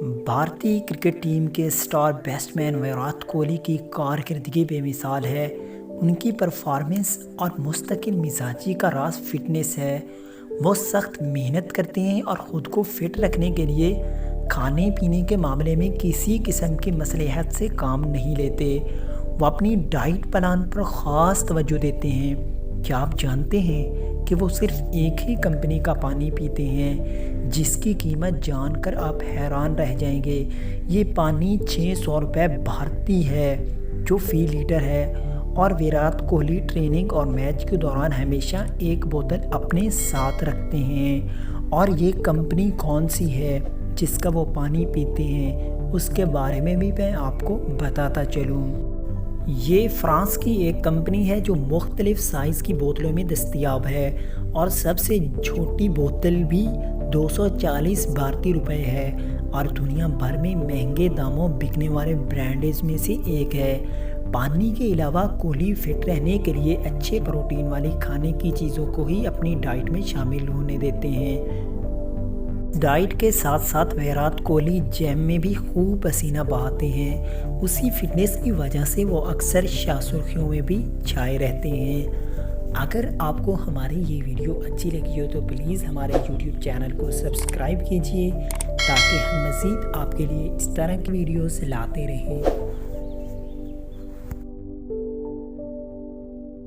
بھارتی cricket team کے star batsman Virat Kohli کی کارکردگی بے مثال ہے۔ ان کی پرفارمنس اور مستقل مزاجی کا راز فٹنس ہے۔ وہ سخت محنت کرتے ہیں اور خود کو فٹ رکھنے کے لیے کھانے پینے کے معاملے میں کسی قسم کی مصلحت سے کام نہیں لیتے۔ وہ اپنی ڈائٹ پلان پر خاص توجہ دیتے ہیں۔ کیا آپ جانتے ہیں کہ وہ صرف ایک ہی کمپنی کا پانی پیتے ہیں جس کی قیمت جان کر آپ حیران رہ جائیں گے؟ یہ پانی 600 روپے بھارتی ہے جو فی لیٹر ہے، اور ویرات کوہلی ٹریننگ اور میچ کے دوران ہمیشہ ایک بوتل اپنے ساتھ رکھتے ہیں۔ اور یہ کمپنی کون سی ہے جس کا وہ پانی پیتے ہیں، اس کے بارے میں بھی میں آپ کو بتاتا چلوں۔ یہ فرانس کی ایک کمپنی ہے جو مختلف سائز کی بوتلوں میں دستیاب ہے، اور سب سے چھوٹی بوتل بھی 240 بھارتی روپے ہے، اور دنیا بھر میں مہنگے داموں بکنے والے برانڈز میں سے ایک ہے۔ پانی کے علاوہ کوہلی فٹ رہنے کے لیے اچھے پروٹین والی کھانے کی چیزوں کو ہی اپنی ڈائٹ میں شامل ہونے دیتے ہیں۔ ڈائٹ کے ساتھ ساتھ ویرات کوہلی جم میں بھی خوب پسینہ بہاتے ہیں۔ اسی فٹنس کی وجہ سے وہ اکثر شاہ سرخیوں میں بھی چھائے رہتے ہیں۔ اگر آپ کو ہماری یہ ویڈیو اچھی لگی ہو تو پلیز ہمارے یوٹیوب چینل کو سبسکرائب کیجیے تاکہ ہم مزید آپ کے لیے اس طرح کی ویڈیوز لاتے رہیں۔